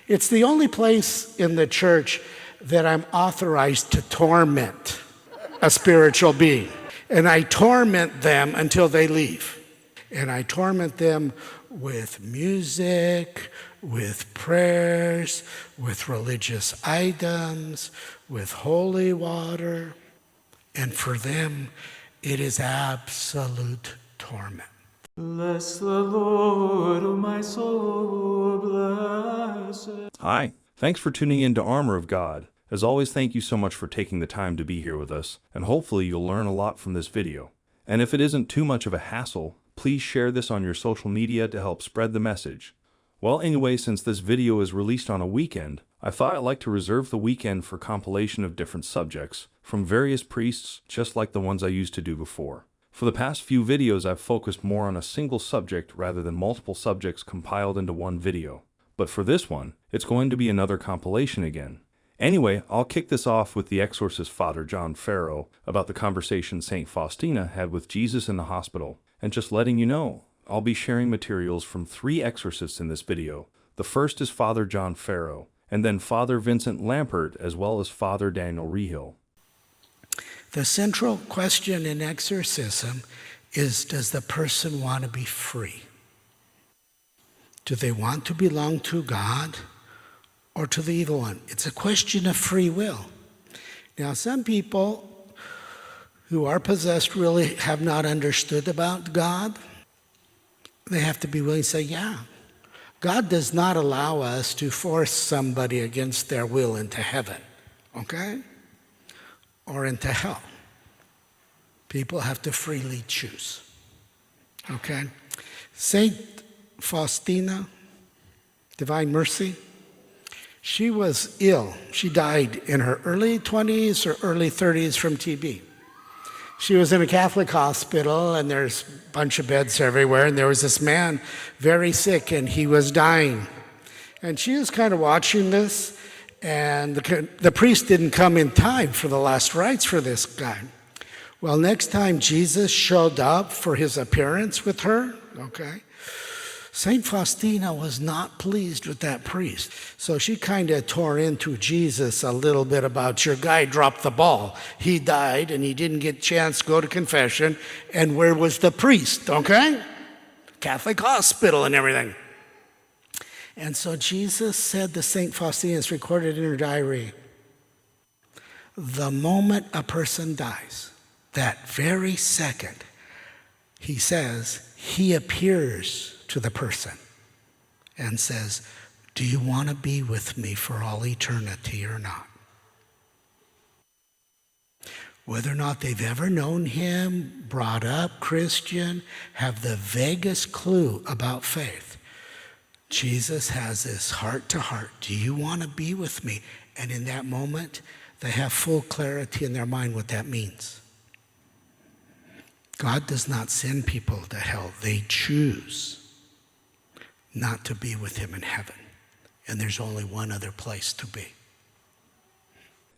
It's the only place in the church that I'm authorized to torment a spiritual being. And I torment them until they leave. And I torment them with music, with prayers, with religious items, with holy water. And for them, it is absolute torment. Bless the Lord, O my soul, bless it. Hi, thanks for tuning in to Armor of God. As always, thank you so much for taking the time to be here with us, and hopefully you'll learn a lot from this video. And if it isn't too much of a hassle, please share this on your social media to help spread the message. Well, anyway, since this video is released on a weekend, I thought I'd like to reserve the weekend for compilation of different subjects from various priests, just like the ones I used to do before. For the past few videos, I've focused more on a single subject rather than multiple subjects compiled into one video. But for this one, it's going to be another compilation again. Anyway, I'll kick this off with the exorcist Father John Farao about the conversation St. Faustina had with Jesus in the hospital. And just letting you know, I'll be sharing materials from 3 exorcists in this video. The first is Father John Farao, and then Father Vincent Lampert, as well as Father Daniel Reehil. The central question in exorcism is, does the person want to be free? Do they want to belong to God or to the evil one? It's a question of free will. Now, some people who are possessed really have not understood about God. They have to be willing to say, yeah, God does not allow us to force somebody against their will into heaven, okay? Or into hell. People have to freely choose, okay? Saint Faustina, Divine Mercy, she was ill. She died in her early 20s or early 30s from TB. She was in a Catholic hospital, and there's a bunch of beds everywhere, and there was this man very sick, and he was dying. And she was kind of watching this, and the priest didn't come in time for the last rites for this guy. Well, next time Jesus showed up for his appearance with her, okay, St. Faustina was not pleased with that priest. So she kind of tore into Jesus a little bit about, your guy dropped the ball. He died and he didn't get a chance to go to confession. And where was the priest, okay? Catholic hospital and everything. And so Jesus said to St. Faustina, it's recorded in her diary, the moment a person dies, that very second, he says, he appears to the person and says, do you want to be with me for all eternity or not? Whether or not they've ever known him, brought up Christian, have the vaguest clue about faith, Jesus has this heart to heart. Do you want to be with me? And in that moment, they have full clarity in their mind what that means. God does not send people to hell. They choose not to be with him in heaven. And there's only one other place to be.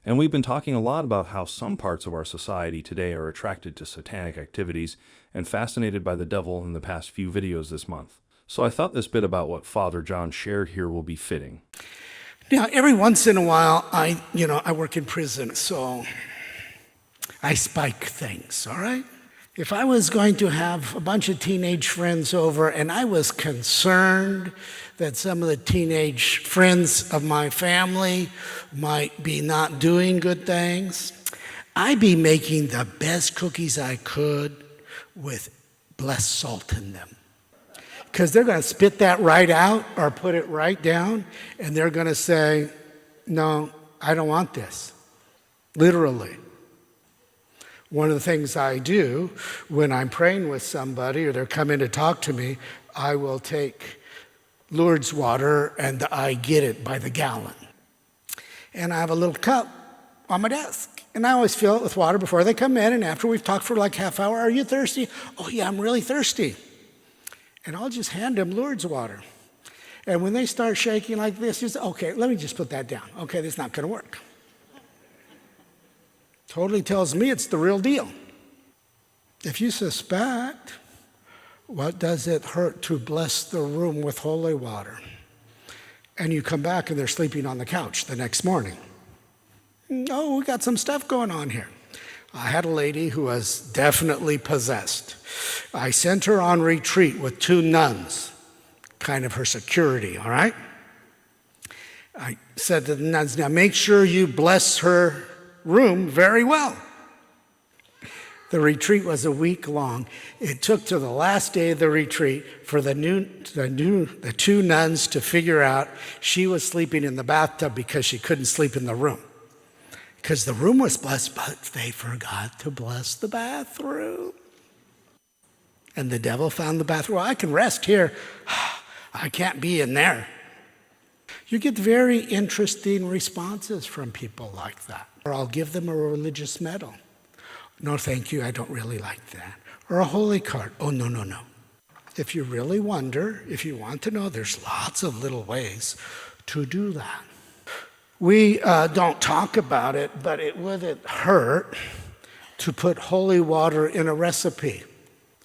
And we've been talking a lot about how some parts of our society today are attracted to satanic activities and fascinated by the devil in the past few videos this month. So I thought this bit about what Father John shared here will be fitting. Now, every once in a while, I work in prison, so I spike things, all right? If I was going to have a bunch of teenage friends over and I was concerned that some of the teenage friends of my family might be not doing good things, I'd be making the best cookies I could with blessed salt in them. Because they're going to spit that right out or put it right down, and they're going to say, no, I don't want this. Literally. One of the things I do when I'm praying with somebody or they're coming to talk to me, I will take Lourdes water and I get it by the gallon. And I have a little cup on my desk. And I always fill it with water before they come in, and after we've talked for like half hour, are you thirsty? Oh yeah, I'm really thirsty. And I'll just hand them Lourdes water. And when they start shaking like this, just, okay, let me just put that down. Okay, this is not going to work. Totally tells me it's the real deal. If you suspect, what does it hurt to bless the room with holy water? And you come back and they're sleeping on the couch the next morning. Oh, we got some stuff going on here. I had a lady who was definitely possessed. I sent her on retreat with 2 nuns, kind of her security, all right? I said to the nuns, now make sure you bless her room very well. The retreat was a week long. It took to the last day of the retreat for the 2 nuns to figure out she was sleeping in the bathtub because she couldn't sleep in the room. Because the room was blessed, but they forgot to bless the bathroom. And the devil found the bathroom. Well, I can rest here. I can't be in there. You get very interesting responses from people like that. Or I'll give them a religious medal. No, thank you, I don't really like that. Or a holy card. Oh, no, no, no. If you really wonder, if you want to know, there's lots of little ways to do that. We don't talk about it, but it wouldn't hurt to put holy water in a recipe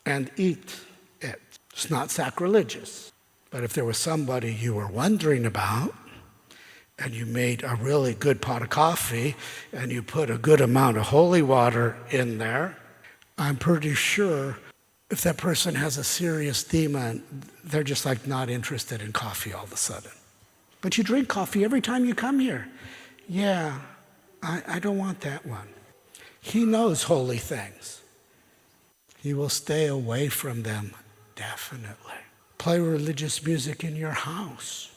and eat it. It's not sacrilegious. But if there was somebody you were wondering about, and you made a really good pot of coffee, and you put a good amount of holy water in there, I'm pretty sure if that person has a serious demon, they're just like not interested in coffee all of a sudden. But you drink coffee every time you come here. Yeah, I don't want that one. He knows holy things. He will stay away from them, definitely. Play religious music in your house.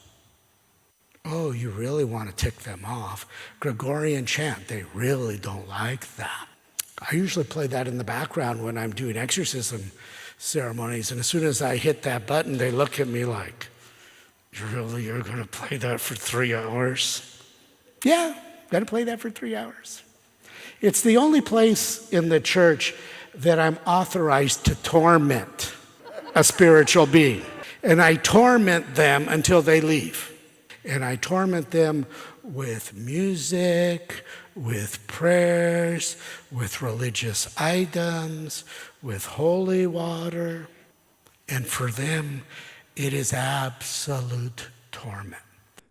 Oh, you really want to tick them off. Gregorian chant, they really don't like that. I usually play that in the background when I'm doing exorcism ceremonies, and as soon as I hit that button, they look at me like, you're going to play that for 3 hours? Yeah, got to play that for 3 hours. It's the only place in the church that I'm authorized to torment a spiritual being. And I torment them until they leave. And I torment them with music, with prayers, with religious items, with holy water. And for them, it is absolute torment.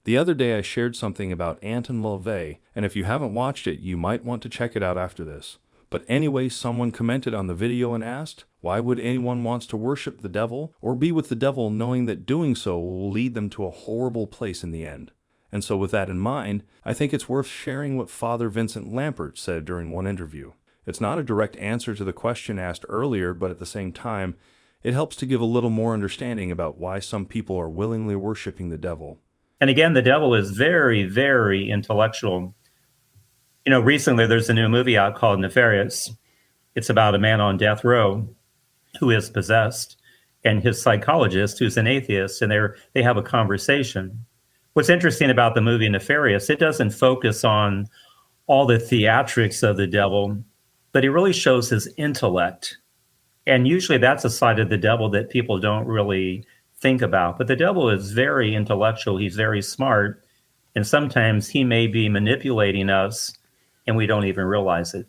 The other day I shared something about Anton LaVey, and if you haven't watched it, you might want to check it out after this. But anyway, someone commented on the video and asked, why would anyone want to worship the devil or be with the devil knowing that doing so will lead them to a horrible place in the end? And so with that in mind, I think it's worth sharing what Father Vincent Lampert said during one interview. It's not a direct answer to the question asked earlier, but at the same time, it helps to give a little more understanding about why some people are willingly worshiping the devil. And again, the devil is very, very intellectual. You know, recently there's a new movie out called Nefarious. It's about a man on death row who is possessed and his psychologist, who's an atheist, and they have a conversation. What's interesting about the movie Nefarious, it doesn't focus on all the theatrics of the devil, but he really shows his intellect. And usually that's a side of the devil that people don't really think about. But the devil is very intellectual. He's very smart. And sometimes he may be manipulating us and we don't even realize it.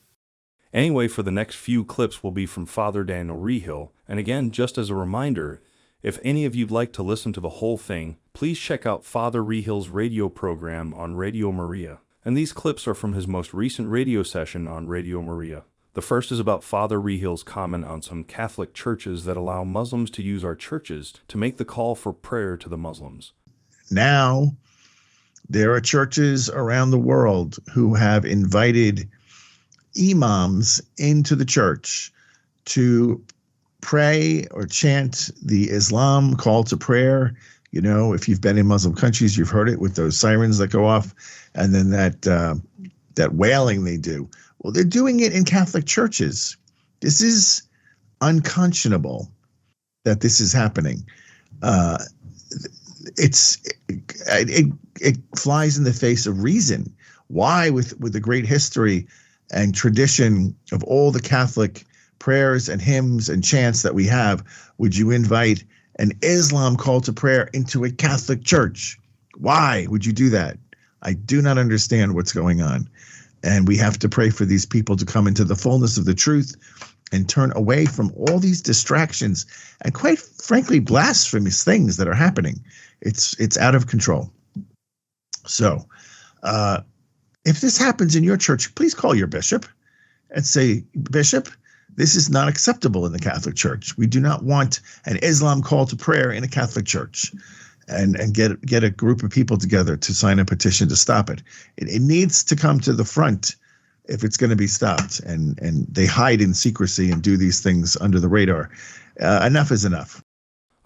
Anyway, for the next few clips will be from Father Daniel Reehil. And again, just as a reminder, if any of you'd like to listen to the whole thing, please check out Father Reehil's radio program on Radio Maria. And these clips are from his most recent radio session on Radio Maria. The first is about Father Reehil's comment on some Catholic churches that allow Muslims to use our churches to make the call for prayer to the Muslims. Now, there are churches around the world who have invited imams into the church to pray or chant the Islam call to prayer. You know, if you've been in Muslim countries, you've heard it with those sirens that go off and then that wailing they do. Well, they're doing it in Catholic churches. This is unconscionable that this is happening. It flies in the face of reason. Why, with the great history and tradition of all the Catholic prayers and hymns and chants that we have, would you invite an Islam call to prayer into a Catholic church? Why would you do that? I do not understand what's going on. And we have to pray for these people to come into the fullness of the truth and turn away from all these distractions and, quite frankly, blasphemous things that are happening. It's out of control. So if this happens in your church, please call your bishop and say, Bishop, this is not acceptable in the Catholic Church. We do not want an Islam call to prayer in a Catholic church, and get a group of people together to sign a petition to stop it. It needs to come to the front if it's going to be stopped. And they hide in secrecy and do these things under the radar. Enough is enough.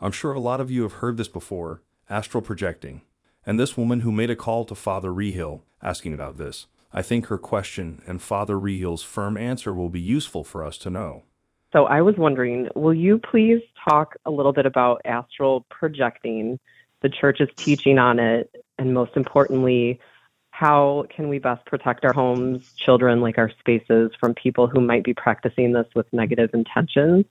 I'm sure a lot of you have heard this before, astral projecting. And this woman who made a call to Father Reehil asking about this, I think her question and Father Reehil's firm answer will be useful for us to know. So I was wondering, will you please talk a little bit about astral projecting, the church's teaching on it, and most importantly, how can we best protect our homes, children, like our spaces, from people who might be practicing this with negative intentions?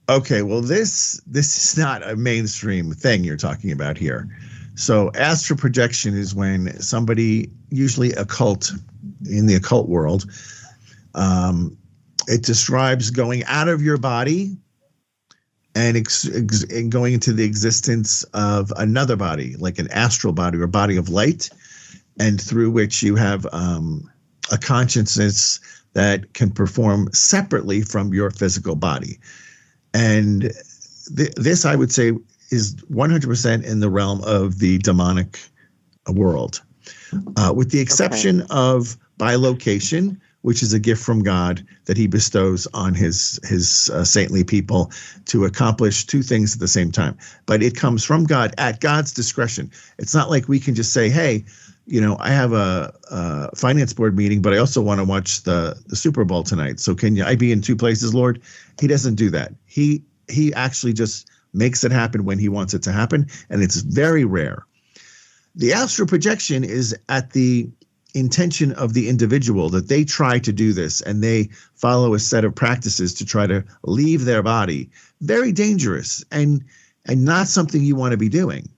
Okay, well, this is not a mainstream thing you're talking about here. So astral projection is when somebody, usually occult, in the occult world, it describes going out of your body and going into the existence of another body, like an astral body or body of light, and through which you have a consciousness that can perform separately from your physical body. And this, I would say, is 100% in the realm of the demonic world, with the exception of bilocation, which is a gift from God that he bestows on his saintly people to accomplish two things at the same time. But it comes from God at God's discretion. It's not like we can just say, hey, I have a finance board meeting, but I also want to watch the Super Bowl tonight. So can I be in two places, Lord? He doesn't do that. He actually just makes it happen when he wants it to happen, and it's very rare. The astral projection is at the intention of the individual, that they try to do this and they follow a set of practices to try to leave their body. Very dangerous and not something you want to be doing.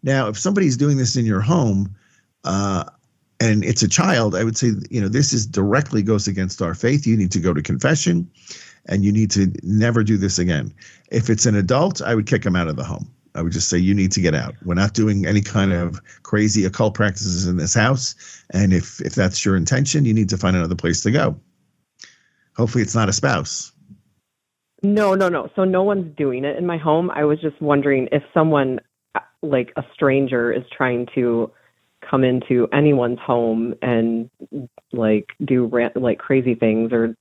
Now, if somebody's doing this in your home, and it's a child, I would say, this is directly goes against our faith. You need to go to confession, and you need to never do this again. If it's an adult, I would kick them out of the home. I would just say, you need to get out. We're not doing any kind of crazy occult practices in this house. And if that's your intention, you need to find another place to go. Hopefully it's not a spouse. No. So no one's doing it in my home. I was just wondering if someone, like a stranger, is trying to come into anyone's home and do crazy things, or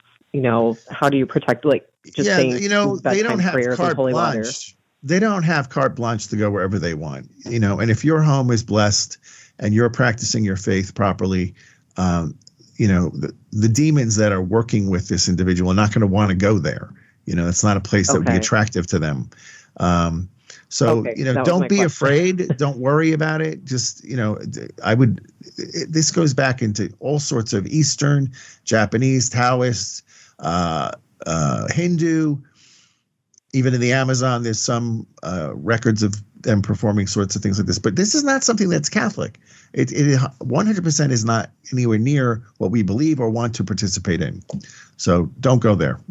how do you protect, saying they don't have carte holy blanche. Water. They don't have carte blanche to go wherever they want, and if your home is blessed and you're practicing your faith properly, the demons that are working with this individual are not going to want to go there. It's not a place that would be attractive to them. Don't be afraid. Don't worry about it. Just, this goes back into all sorts of Eastern, Japanese, Taoist, Hindu. Even in the Amazon, there's some records of them performing sorts of things like this. But this is not something that's Catholic. It 100% is not anywhere near what we believe or want to participate in. So don't go there.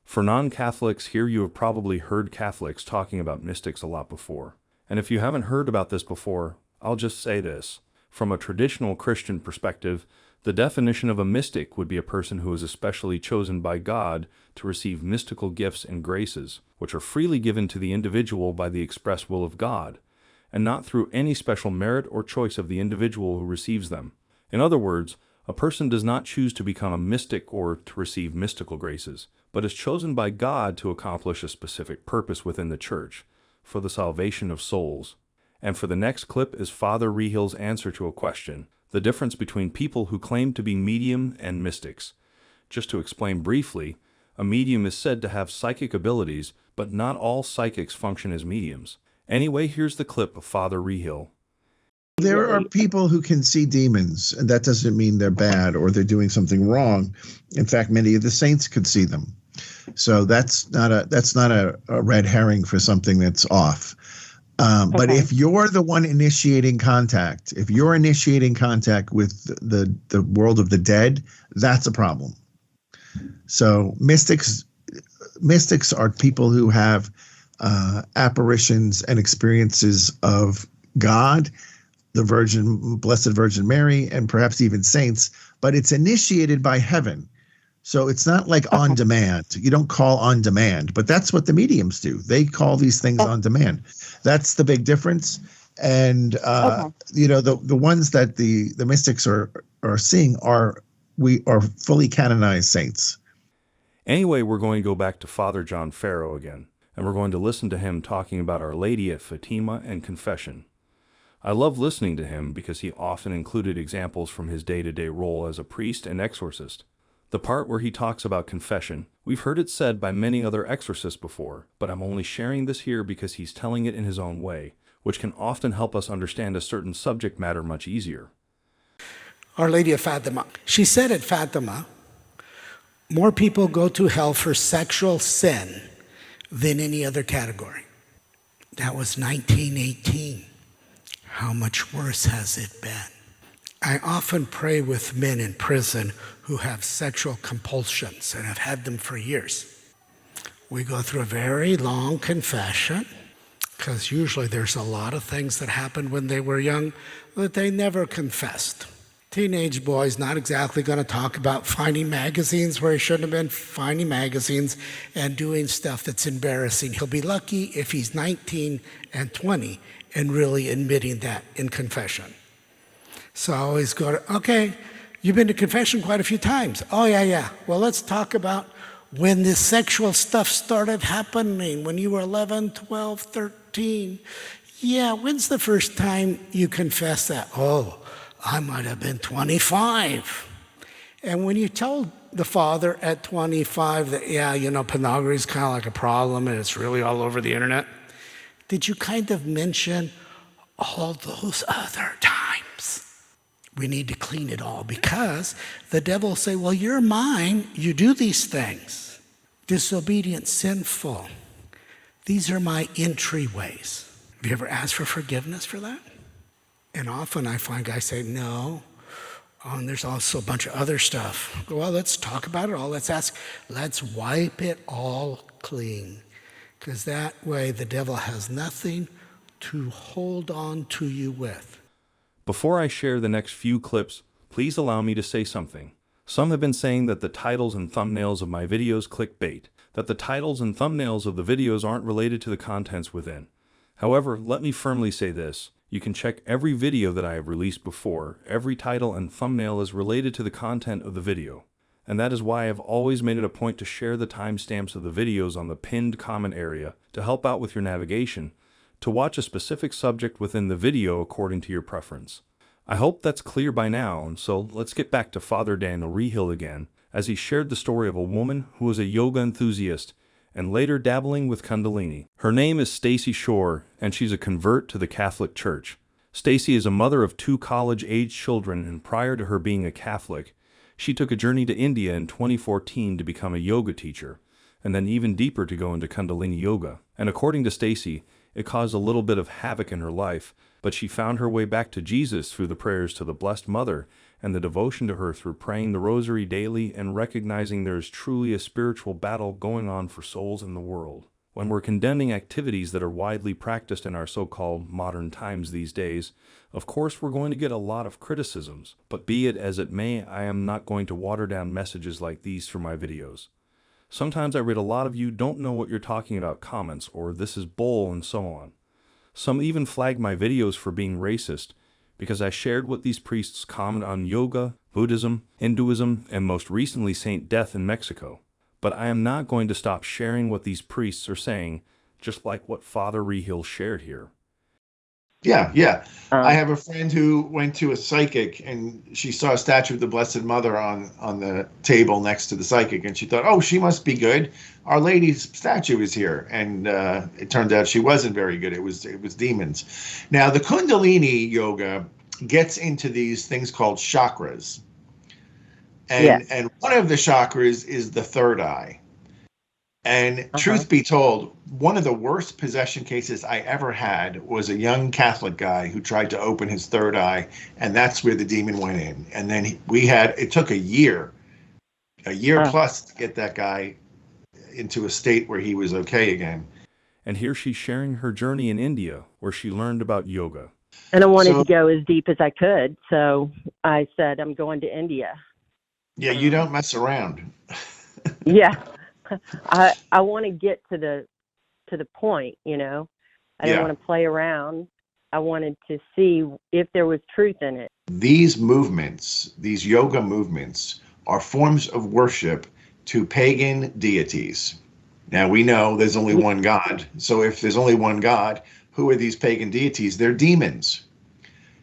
For non-Catholics, here you have probably heard Catholics talking about mystics a lot before. And if you haven't heard about this before, I'll just say this. From a traditional Christian perspective, the definition of a mystic would be a person who is especially chosen by God to receive mystical gifts and graces, which are freely given to the individual by the express will of God, and not through any special merit or choice of the individual who receives them. In other words, a person does not choose to become a mystic or to receive mystical graces, but is chosen by God to accomplish a specific purpose within the Church, for the salvation of souls. And for the next clip is Father Reehil's answer to a question, the difference between people who claim to be medium and mystics. Just to explain briefly, a medium is said to have psychic abilities, but not all psychics function as mediums. Anyway, here's the clip of Father Reehil. There are people who can see demons, and that doesn't mean they're bad or they're doing something wrong. In fact, many of the saints could see them. So that's not a red herring for something that's off. But if you're the one initiating contact, if you're initiating contact with the world of the dead, that's a problem. So mystics are people who have apparitions and experiences of God Blessed Virgin Mary, and perhaps even saints, but it's initiated by heaven. So it's not like on demand. You don't call on demand, but that's what the mediums do. They call these things on demand. That's the big difference. And the ones that the mystics are seeing are fully canonized saints. Anyway, we're going to go back to Father John Farao again, and we're going to listen to him talking about Our Lady at Fatima and confession. I love listening to him because he often included examples from his day-to-day role as a priest and exorcist. The part where he talks about confession, we've heard it said by many other exorcists before, but I'm only sharing this here because he's telling it in his own way, which can often help us understand a certain subject matter much easier. Our Lady of Fatima. She said at Fatima, more people go to hell for sexual sin than any other category. That was 1918. How much worse has it been? I often pray with men in prison who have sexual compulsions and have had them for years. We go through a very long confession, because usually there's a lot of things that happened when they were young that they never confessed. Teenage boy's not exactly going to talk about finding magazines where he shouldn't have been finding magazines and doing stuff that's embarrassing. He'll be lucky if he's 19 and 20 and really admitting that in confession. So I always go to, okay, you've been to confession quite a few times. Oh, yeah. Well, let's talk about when this sexual stuff started happening, when you were 11, 12, 13. Yeah, when's the first time you confessed that? Oh, I might have been 25. And when you told the father at 25 that, pornography is kind of like a problem and it's really all over the internet, did you kind of mention all those other times? We need to clean it all because the devil will say, well, you're mine. You do these things. Disobedient, sinful. These are my entryways. Have you ever asked for forgiveness for that? And often I find guys say, no. Oh, and there's also a bunch of other stuff. Well, let's talk about it all. Let's wipe it all clean. Because that way the devil has nothing to hold on to you with. Before I share the next few clips, please allow me to say something. Some have been saying that the titles and thumbnails of my videos clickbait, that the titles and thumbnails of the videos aren't related to the contents within. However, let me firmly say this. You can check every video that I have released before. Every title and thumbnail is related to the content of the video. And that is why I've always made it a point to share the timestamps of the videos on the pinned comment area to help out with your navigation, to watch a specific subject within the video according to your preference. I hope that's clear by now, and so let's get back to Father Daniel Reehil again, as he shared the story of a woman who was a yoga enthusiast and later dabbling with Kundalini. Her name is Stacy Shore, and she's a convert to the Catholic Church. Stacy is a mother of 2 college-age children, and prior to her being a Catholic, she took a journey to India in 2014 to become a yoga teacher, and then even deeper to go into Kundalini yoga. And according to Stacy, it caused a little bit of havoc in her life, but she found her way back to Jesus through the prayers to the Blessed Mother and the devotion to her through praying the rosary daily and recognizing there is truly a spiritual battle going on for souls in the world. When we're condemning activities that are widely practiced in our so-called modern times these days, of course we're going to get a lot of criticisms, but be it as it may, I am not going to water down messages like these for my videos. Sometimes I read a lot of you don't know what you're talking about comments, or this is bull, and so on. Some even flag my videos for being racist, because I shared what these priests comment on yoga, Buddhism, Hinduism, and most recently Saint Death in Mexico. But I am not going to stop sharing what these priests are saying, just like what Father Reehil shared here. Yeah. I have a friend who went to a psychic and she saw a statue of the Blessed Mother on the table next to the psychic, and she thought, oh, she must be good. Our Lady's statue is here. And it turned out she wasn't very good. It was demons. Now, the Kundalini yoga gets into these things called chakras. And one of the chakras is the third eye. And truth be told, one of the worst possession cases I ever had was a young Catholic guy who tried to open his third eye, and that's where the demon went in. And then it took a year plus to get that guy into a state where he was okay again. And here she's sharing her journey in India, where she learned about yoga. And I wanted So, to go as deep as I could. So I said, I'm going to India. yeah, you don't mess around. Yeah. I want to get to the point, you know. I didn't Yeah. want to play around. I wanted to see if there was truth in it. These movements, these yoga movements, are forms of worship to pagan deities. Now, we know there's only one God. So if there's only one God, who are these pagan deities? They're demons.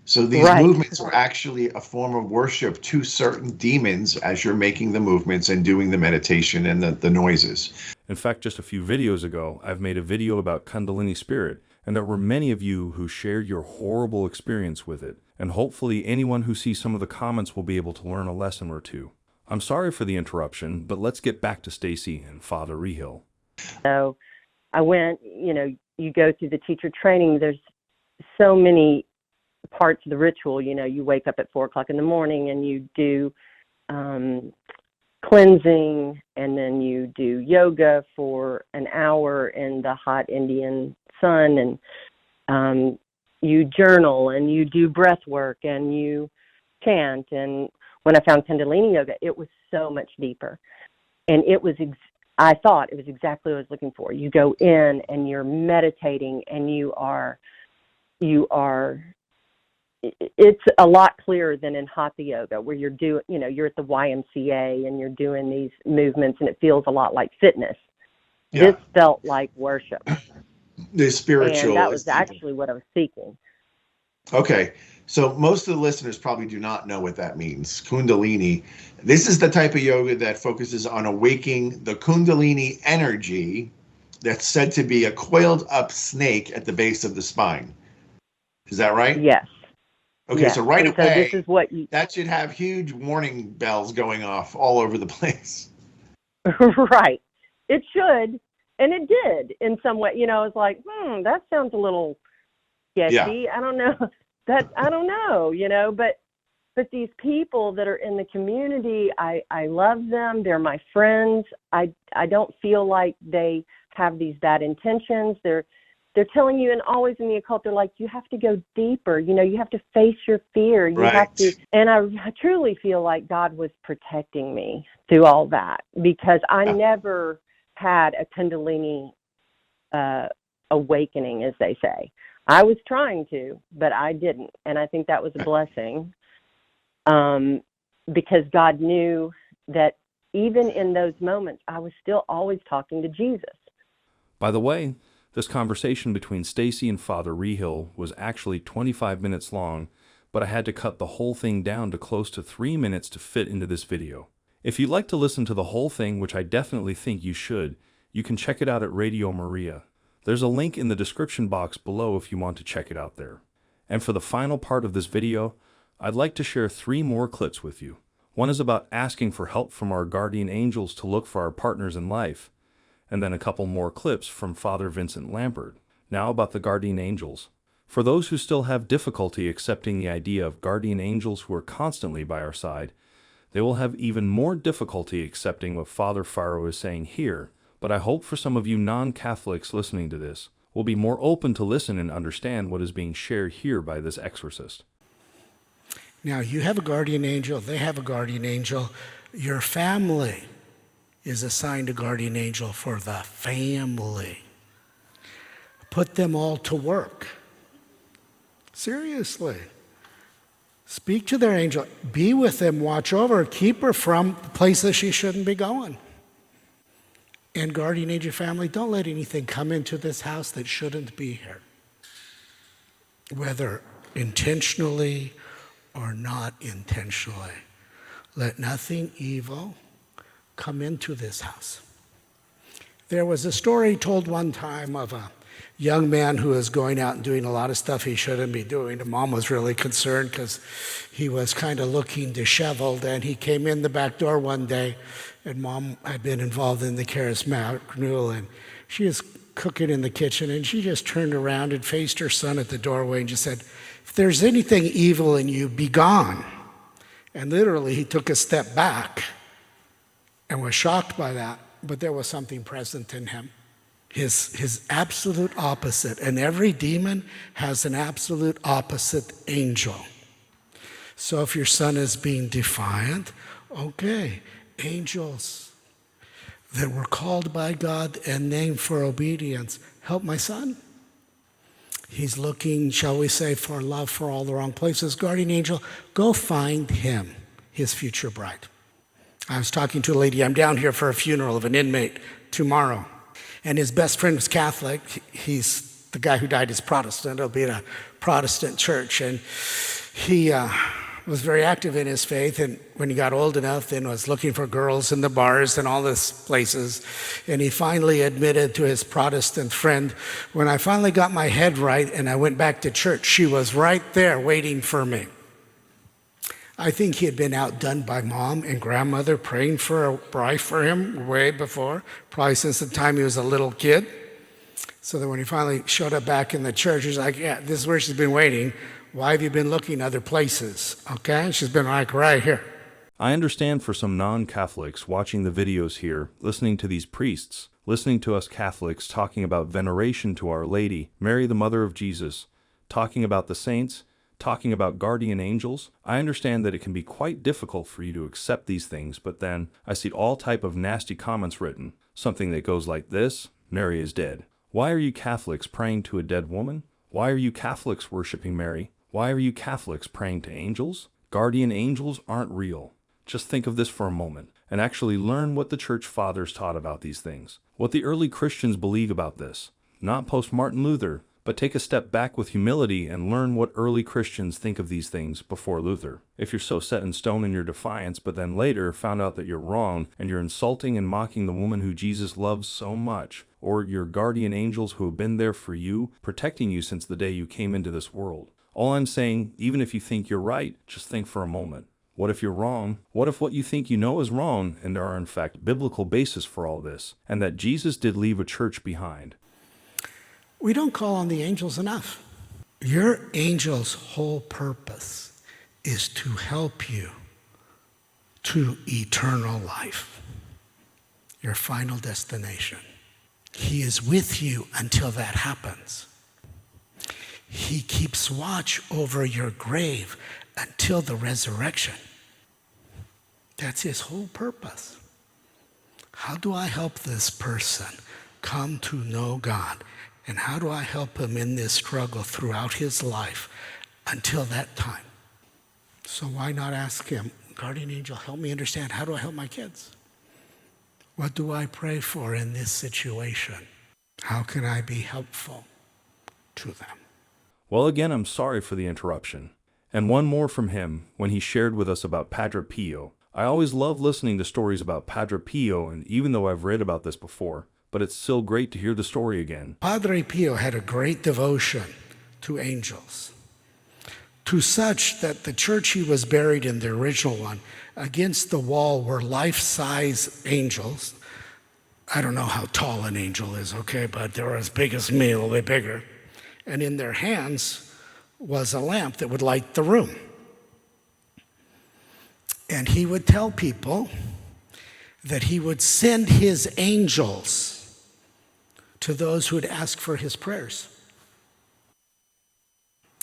So these Right. movements are actually a form of worship to certain demons as you're making the movements and doing the meditation and the noises. In fact, just a few videos ago, I've made a video about Kundalini spirit, and there were many of you who shared your horrible experience with it, and hopefully anyone who sees some of the comments will be able to learn a lesson or two. I'm sorry for the interruption, but let's get back to Stacy and Father Reehil. So I went, you know, you go through the teacher training. There's so many parts of the ritual. You know, you wake up at 4:00 in the morning and you do cleansing, and then you do yoga for an hour in the hot Indian sun, and you journal and you do breath work and you chant. And when I found Kundalini yoga, it was so much deeper, and it was I thought it was exactly what I was looking for. You go in and you're meditating, and you are it's a lot clearer than in hatha yoga, where you're you're at the YMCA and you're doing these movements, and it feels a lot like fitness. Yeah. This felt like worship. The spiritual. And that was actually what I was seeking. Okay. So most of the listeners probably do not know what that means. Kundalini. This is the type of yoga that focuses on awakening the Kundalini energy that's said to be a coiled up snake at the base of the spine. Is that right? Yes. Okay, yes. so right and away, so this is what that should have huge warning bells going off all over the place. Right. It should. And it did in some way. You know, I was like, that sounds a little sketchy. Yeah. I don't know. I don't know, you know, but these people that are in the community, I love them. They're my friends. I don't feel like they have these bad intentions. They're telling you, and always in the occult, they're like, you have to go deeper. You know, you have to face your fear. You Right. have to. And I truly feel like God was protecting me through all that, because I never had a Kundalini awakening, as they say. I was trying to, but I didn't. And I think that was a blessing, because God knew that even in those moments, I was still always talking to Jesus. By the way, this conversation between Stacy and Father Reehil was actually 25 minutes long, but I had to cut the whole thing down to close to 3 minutes to fit into this video. If you'd like to listen to the whole thing, which I definitely think you should, you can check it out at Radio Maria. There's a link in the description box below if you want to check it out there. And for the final part of this video, I'd like to share 3 more clips with you. One is about asking for help from our guardian angels to look for our partners in life, and then a couple more clips from Father Vincent Lampert. Now about the guardian angels. For those who still have difficulty accepting the idea of guardian angels who are constantly by our side, they will have even more difficulty accepting what Father Farao is saying here, but I hope for some of you non-Catholics listening to this will be more open to listen and understand what is being shared here by this exorcist. Now, you have a guardian angel, they have a guardian angel. Your family is assigned a guardian angel for the family. Put them all to work. Seriously. Speak to their angel. Be with them, watch over her, keep her from places she shouldn't be going. And guardian angel family, don't let anything come into this house that shouldn't be here, whether intentionally or not intentionally. Let nothing evil come into this house. There was a story told one time of a young man who was going out and doing a lot of stuff he shouldn't be doing. And Mom was really concerned because he was kind of looking disheveled. And he came in the back door one day, and Mom had been involved in the charismatic renewal, and she was cooking in the kitchen, and she just turned around and faced her son at the doorway and just said, "If there's anything evil in you, be gone." And literally, he took a step back and was shocked by that, but there was something present in him. his absolute opposite. And every demon has an absolute opposite angel. So if your son is being defiant, okay, angels that were called by God and named for obedience, help my son. He's looking, shall we say, for love for all the wrong places. Guardian angel, go find him, his future bride. I was talking to a lady, I'm down here for a funeral of an inmate tomorrow. And his best friend was Catholic. He's the guy who died is Protestant. It'll be in a Protestant church. And he was very active in his faith. And when he got old enough, then was looking for girls in the bars and all these places. And he finally admitted to his Protestant friend, when I finally got my head right and I went back to church, she was right there waiting for me. I think he had been outdone by mom and grandmother praying for a bride for him way before, probably since the time he was a little kid. So that when he finally showed up back in the church, he's like, yeah, this is where she's been waiting. Why have you been looking other places? Okay, she's been like right here. I understand for some non-Catholics watching the videos here, listening to these priests, listening to us Catholics talking about veneration to Our Lady, Mary the Mother of Jesus, talking about the saints, talking about guardian angels, I understand that it can be quite difficult for you to accept these things, but then I see all type of nasty comments written, something that goes like this: Mary is dead. Why are you Catholics praying to a dead woman? Why are you Catholics worshiping Mary? Why are you Catholics praying to angels? Guardian angels aren't real. Just think of this for a moment and actually learn what the church fathers taught about these things, what the early Christians believe about this, not post Martin Luther, but take a step back with humility and learn what early Christians think of these things before Luther. If you're so set in stone in your defiance, but then later found out that you're wrong and you're insulting and mocking the woman who Jesus loves so much, or your guardian angels who have been there for you, protecting you since the day you came into this world. All I'm saying, even if you think you're right, just think for a moment. What if you're wrong? What if what you think you know is wrong, and there are in fact biblical basis for all this, and that Jesus did leave a church behind? We don't call on the angels enough. Your angel's whole purpose is to help you to eternal life, your final destination. He is with you until that happens. He keeps watch over your grave until the resurrection. That's his whole purpose. How do I help this person come to know God? And how do I help him in this struggle throughout his life until that time? So why not ask him, guardian angel, help me understand, how do I help my kids? What do I pray for in this situation? How can I be helpful to them? Well, again, I'm sorry for the interruption. And one more from him when he shared with us about Padre Pio. I always love listening to stories about Padre Pio, and even though I've read about this before, but it's still great to hear the story again. Padre Pio had a great devotion to angels, to such that the church he was buried in, the original one, against the wall were life-size angels. I don't know how tall an angel is, okay, but they were as big as me, a little bit bigger. And in their hands was a lamp that would light the room. And he would tell people that he would send his angels to those who would ask for his prayers.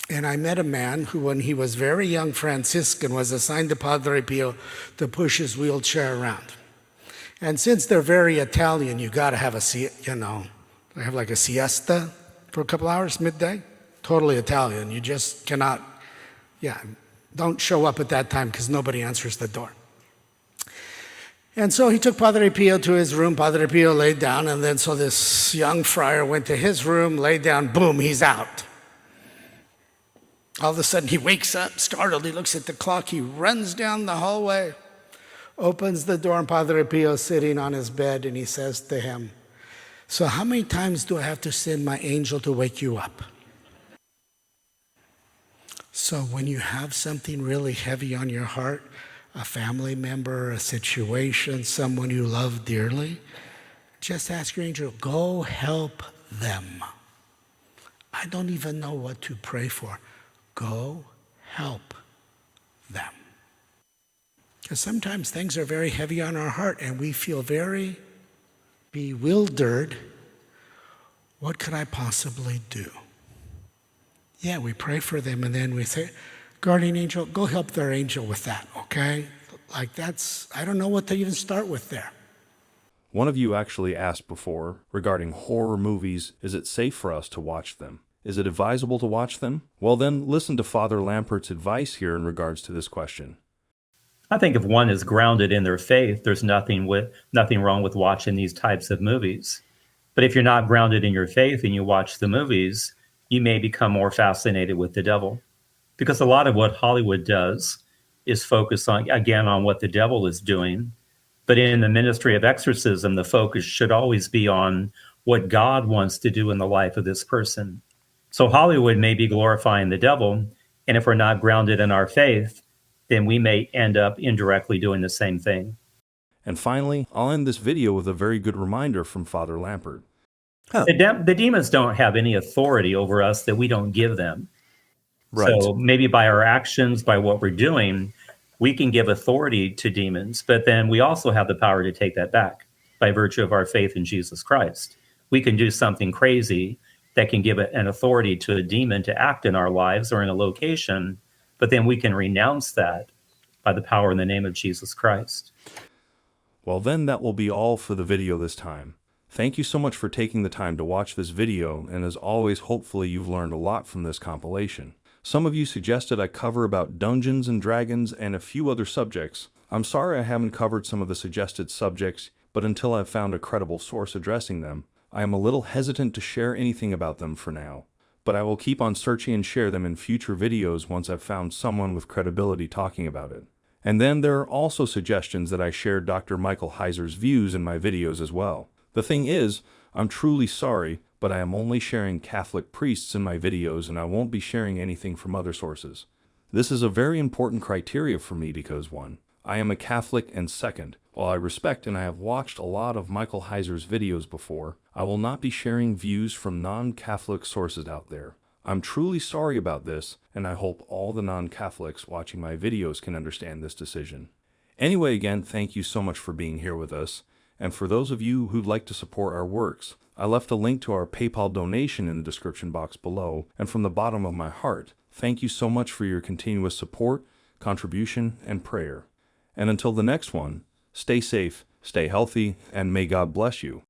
And I met a man who, when he was very young Franciscan, was assigned to Padre Pio to push his wheelchair around. And since they're very Italian, you got to have they have like a siesta for a couple hours, midday. Totally Italian. You just cannot, don't show up at that time because nobody answers the door. And so he took Padre Pio to his room. Padre Pio laid down, and then so this young friar went to his room, laid down, boom, he's out. All of a sudden he wakes up, startled, he looks at the clock, he runs down the hallway, opens the door, and Padre Pio is sitting on his bed, and he says to him, so how many times do I have to send my angel to wake you up? So when you have something really heavy on your heart, a family member, a situation, someone you love dearly, just ask your angel, go help them. I don't even know what to pray for. Go help them. Because sometimes things are very heavy on our heart and we feel very bewildered What could I possibly do? Yeah, we pray for them, and then we say, guardian angel, go help their angel with that, okay? Like I don't know what to even start with there. One of you actually asked before, regarding horror movies, is it safe for us to watch them? Is it advisable to watch them? Well then, listen to Father Lampert's advice here in regards to this question. I think if one is grounded in their faith, there's nothing wrong with watching these types of movies. But if you're not grounded in your faith and you watch the movies, you may become more fascinated with the devil. Because a lot of what Hollywood does is focus on what the devil is doing. But in the ministry of exorcism, the focus should always be on what God wants to do in the life of this person. So Hollywood may be glorifying the devil, and if we're not grounded in our faith, then we may end up indirectly doing the same thing. And finally, I'll end this video with a very good reminder from Father Lampert. The demons don't have any authority over us that we don't give them. Right. So maybe by our actions, by what we're doing, we can give authority to demons, but then we also have the power to take that back by virtue of our faith in Jesus Christ. We can do something crazy that can give an authority to a demon to act in our lives or in a location, but then we can renounce that by the power in the name of Jesus Christ. Well then, that will be all for the video this time. Thank you so much for taking the time to watch this video, and as always, hopefully you've learned a lot from this compilation. Some of you suggested I cover about Dungeons and Dragons and a few other subjects. I'm sorry I haven't covered some of the suggested subjects, but until I've found a credible source addressing them, I am a little hesitant to share anything about them for now. But I will keep on searching and share them in future videos once I've found someone with credibility talking about it. And then there are also suggestions that I share Dr. Michael Heiser's views in my videos as well. The thing is, I'm truly sorry, but I am only sharing Catholic priests in my videos and I won't be sharing anything from other sources. This is a very important criteria for me because 1, I am a Catholic, and 2nd, while I respect and I have watched a lot of Michael Heiser's videos before, I will not be sharing views from non-Catholic sources out there. I'm truly sorry about this, and I hope all the non-Catholics watching my videos can understand this decision. Anyway, again, thank you so much for being here with us, and for those of you who'd like to support our works, I left a link to our PayPal donation in the description box below, and from the bottom of my heart, thank you so much for your continuous support, contribution, and prayer. And until the next one, stay safe, stay healthy, and may God bless you.